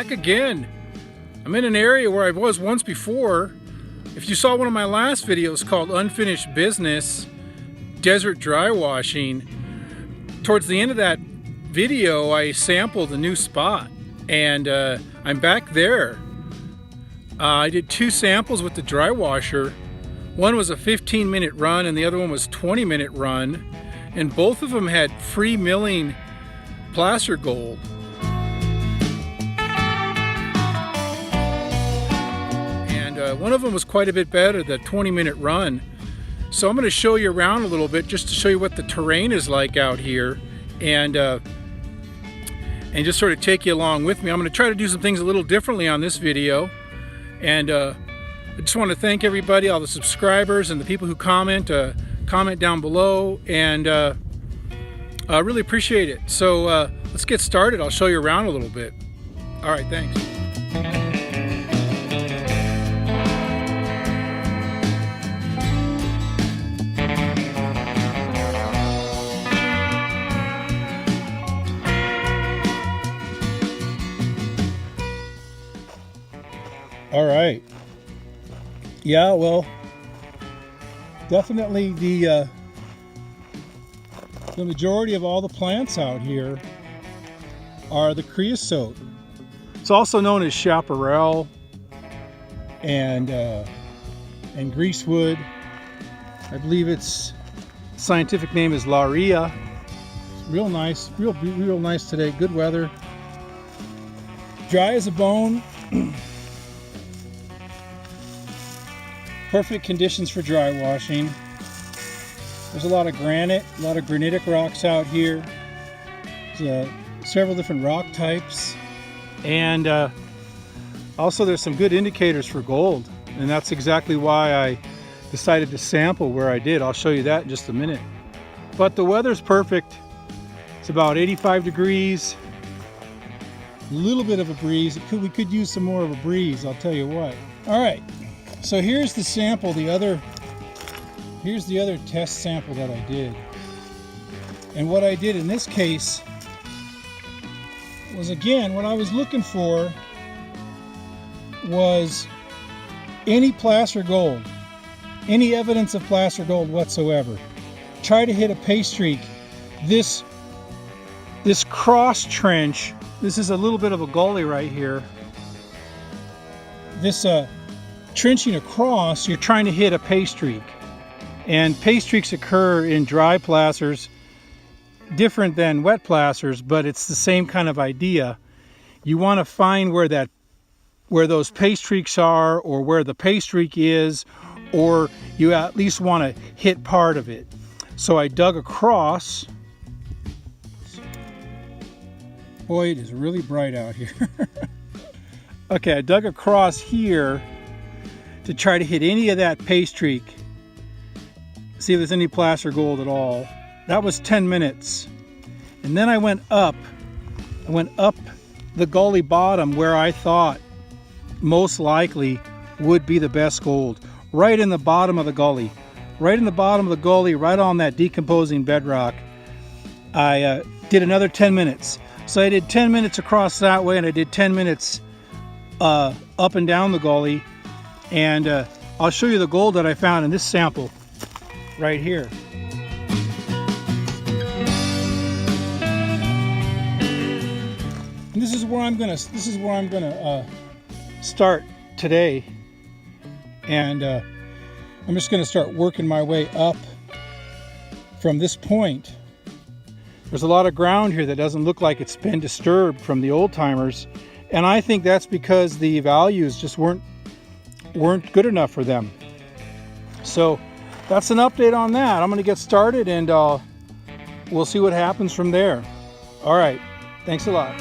back again. I'm in an area where I was once before. If you saw one of my last videos called Unfinished Business, Desert Dry Washing, towards the end of that video I sampled a new spot, and I'm back there. I did 2 samples with the dry washer. One was a 15-minute run and the other one was a 20-minute run, and both of them had free milling placer gold. And one of them was quite a bit better, the 20-minute run. So I'm going to show you around a little bit just to show you what the terrain is like out here, and just sort of take you along with me. I'm going to try to do some things a little differently on this video, and I just want to thank everybody, all the subscribers and the people who comment down below, and I really appreciate it. So let's get started. I'll show you around a little bit. All right, thanks. All right. Yeah, well, definitely the majority of all the plants out here are the creosote. It's also known as chaparral and greasewood. I believe its scientific name is laurea. It's real nice, real nice today. Good weather. Dry as a bone. Perfect conditions for dry washing. There's a lot of granite, a lot of granitic rocks out here. There's several different rock types, and also there's some good indicators for gold, and that's exactly why I decided to sample where I did. I'll show you that in just a minute. But the weather's perfect. It's about 85 degrees, a little bit of a breeze. We could use some more of a breeze, I'll tell you what. All right. So here's the sample, here's the other test sample that I did. And what I did in this case was, again, what I was looking for was any placer gold, any evidence of placer gold whatsoever. Try to hit a paste streak. This cross trench, this is a little bit of a gully right here. This trenching across, you're trying to hit a paste streak, and paste streaks occur in dry placers, different than wet placers, but it's the same kind of idea. You want to find where those paste streaks are, or where the paste streak is, or you at least want to hit part of it. So I dug across. Boy, it is really bright out here. Okay, I dug across here to try to hit any of that paste streak, see if there's any placer gold at all. That was 10 minutes. And then I went up the gully bottom where I thought most likely would be the best gold. Right in the bottom of the gully. Right in the bottom of the gully, right on that decomposing bedrock. I did another 10 minutes. So I did 10 minutes across that way, and I did 10 minutes up and down the gully. And I'll show you the gold that I found in this sample right here. And this is where I'm gonna start today, and I'm just gonna start working my way up from this point. There's a lot of ground here that doesn't look like it's been disturbed from the old timers, and I think that's because the values just weren't good enough for them. So that's an update on that. I'm going to get started, and we'll see what happens from there. All right, thanks a lot.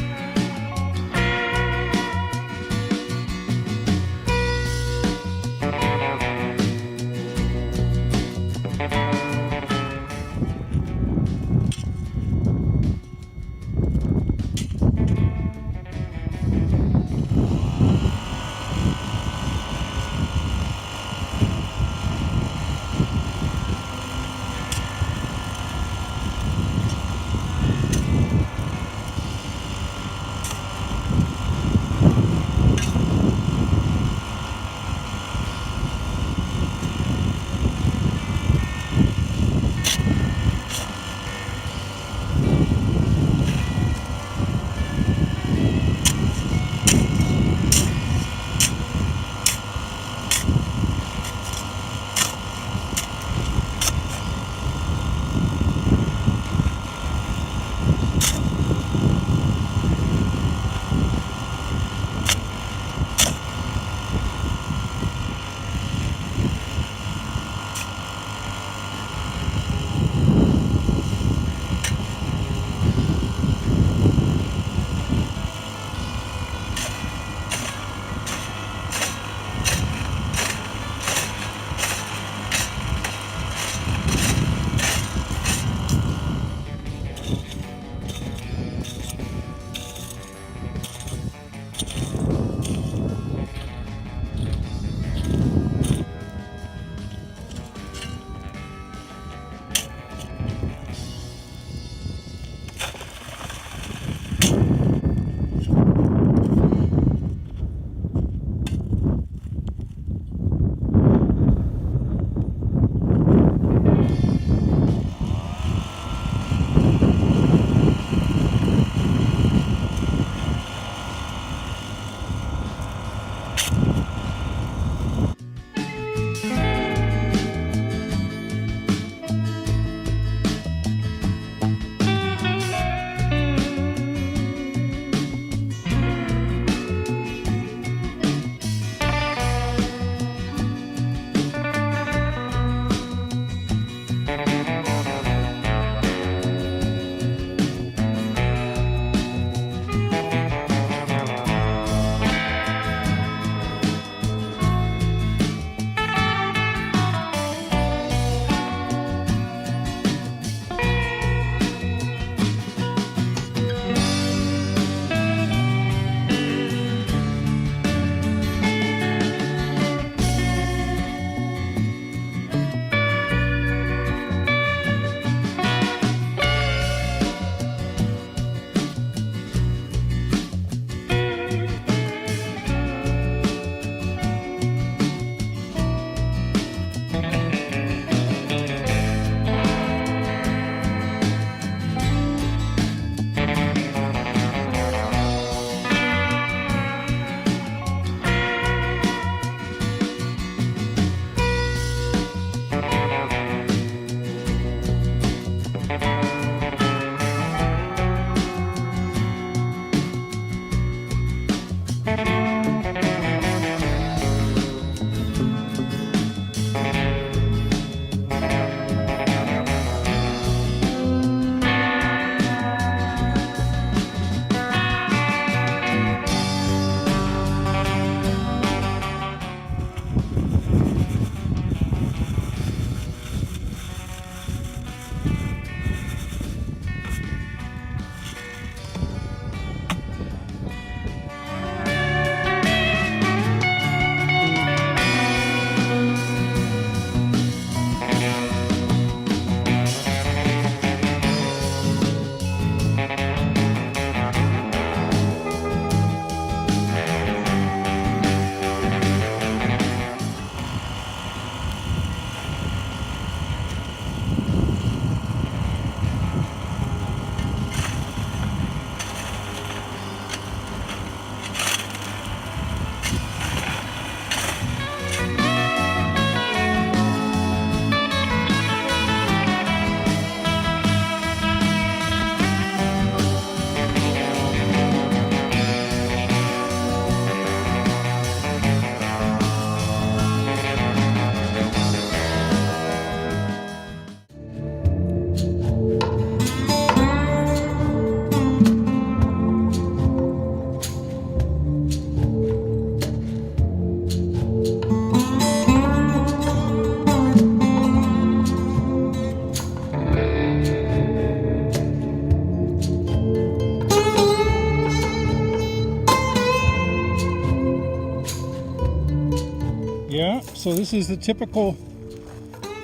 Yeah, so this is the typical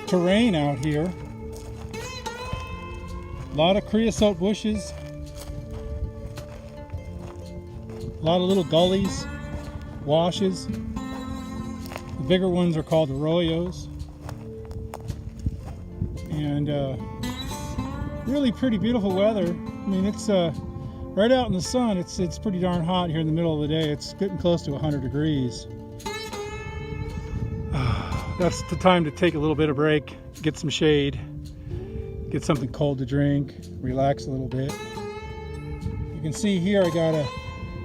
terrain out here. A lot of creosote bushes, a lot of little gullies, washes. The bigger ones are called arroyos. And really pretty beautiful weather. I mean, it's right out in the sun. It's pretty darn hot here in the middle of the day. It's getting close to 100 degrees. That's the time to take a little bit of break, get some shade, get something cold to drink, relax a little bit. You can see here I got a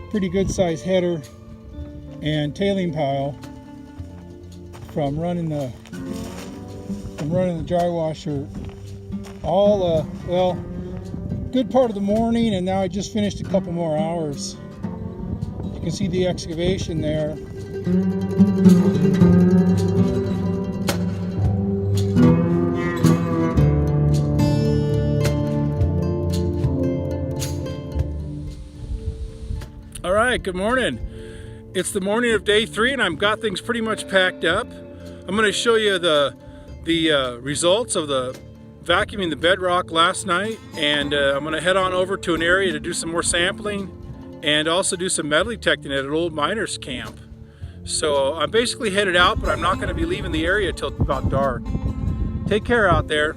pretty good sized header and tailing pile from running the dry washer all well, good part of the morning, and now I just finished a couple more hours. You can see the excavation there. All right, good morning. It's the morning of day 3 and I've got things pretty much packed up. I'm going to show you the results of the vacuuming the bedrock last night, and I'm going to head on over to an area to do some more sampling and also do some metal detecting at an old miners camp. So I'm basically headed out, but I'm not going to be leaving the area till about dark. Take care out there.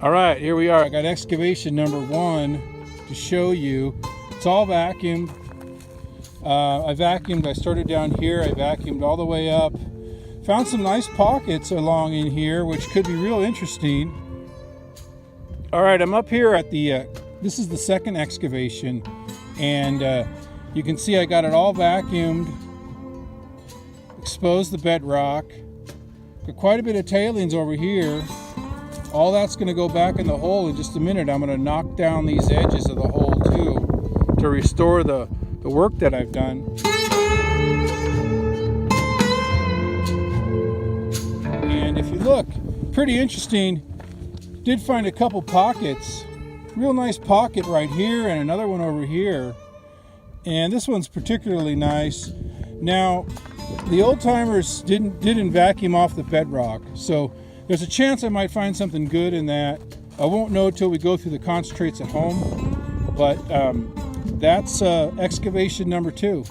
All right, here we are. I got excavation number 1 to show you. It's all vacuumed. I started down here, I vacuumed all the way up. Found some nice pockets along in here, which could be real interesting. All right, I'm up here at the, this is the second excavation, and you can see I got it all vacuumed, exposed the bedrock, got quite a bit of tailings over here. All that's going to go back in the hole in just a minute. I'm going to knock down these edges of the hole too to restore the work that I've done. And if you look, pretty interesting. Did find a couple pockets. Real nice pocket right here and another one over here. And this one's particularly nice. Now, the old timers didn't vacuum off the bedrock, so there's a chance I might find something good in that. I won't know till we go through the concentrates at home, but that's excavation number 2.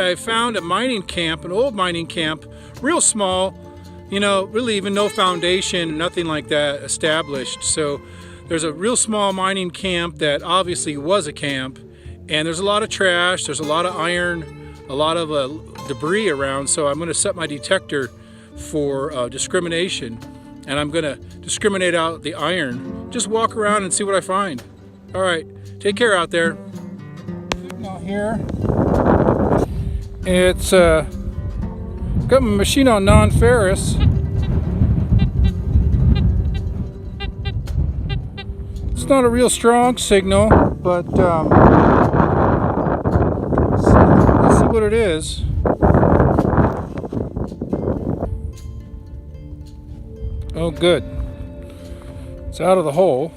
I found a mining camp, an old mining camp, real small, you know, really even no foundation, nothing like that established. So there's a real small mining camp that obviously was a camp, and there's a lot of trash, there's a lot of iron, a lot of debris around. So I'm going to set my detector for discrimination, and I'm going to discriminate out the iron. Just walk around and see what I find. All right, take care out there. Out here. It's got my machine on non-ferrous. It's not a real strong signal, but let's see what it is. Oh, good. It's out of the hole.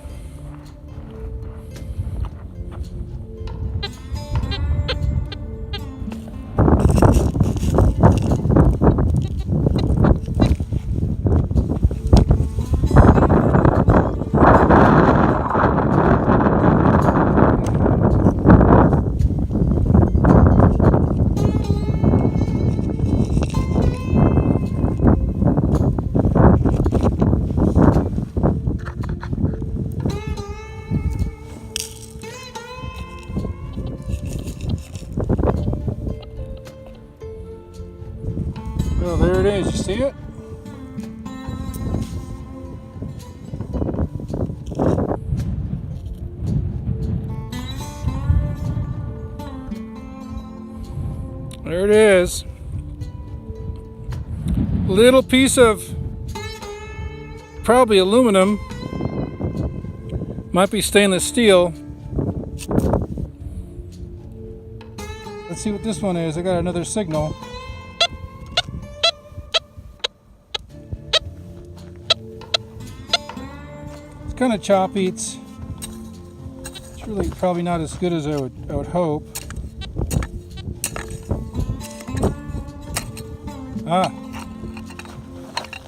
Well, there it is. You see it? There it is. Little piece of probably aluminum. Might be stainless steel. Let's see what this one is. I got another signal. It's kind of choppy. It's really probably not as good as I would hope.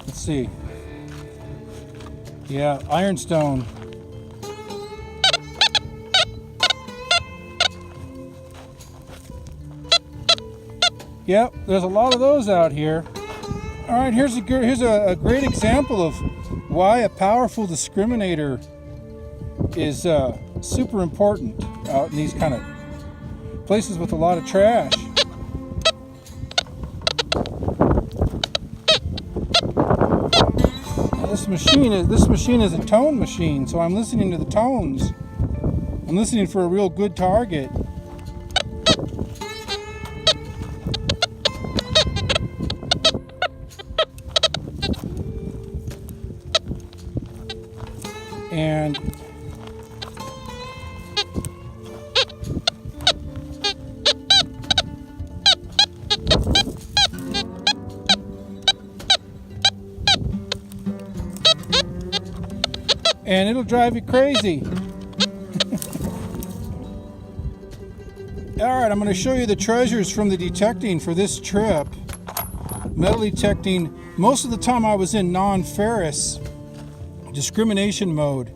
Let's see. Yeah, ironstone. Yep, there's a lot of those out here. All right, here's a great example of why a powerful discriminator is super important out in these kind of places with a lot of trash. Now this machine is a tone machine, so I'm listening to the tones. I'm listening for a real good target. And it'll drive you crazy. All right, I'm going to show you the treasures from the detecting for this trip. Metal detecting. Most of the time I was in non-ferrous discrimination mode,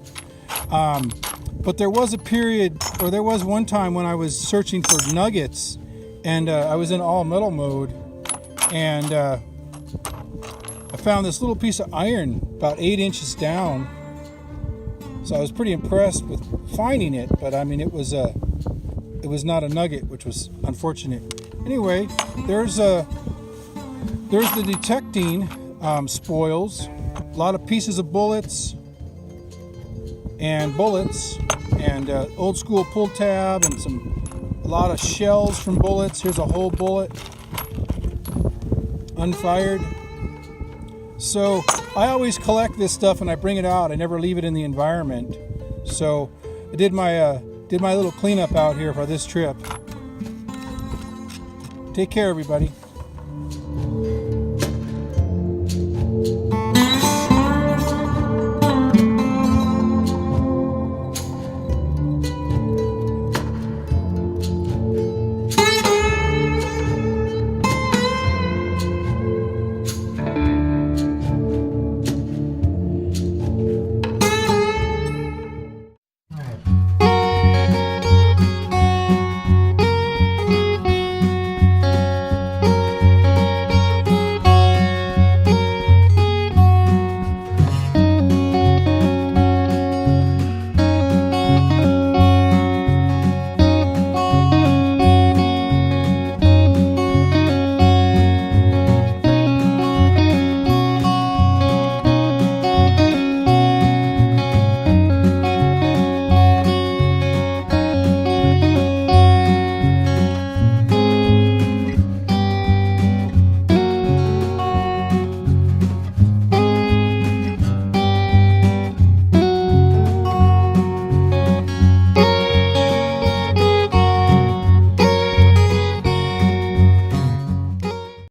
but there was a period, or there was one time when I was searching for nuggets, and I was in all metal mode, and I found this little piece of iron about 8 inches down. So I was pretty impressed with finding it, but I mean it was not a nugget, which was unfortunate. Anyway, there's the detecting spoils. A lot of pieces of bullets and old school pull tab and a lot of shells from bullets. Here's a whole bullet unfired. So I always collect this stuff and I bring it out. I never leave it in the environment. So I did my little cleanup out here for this trip. Take care, everybody.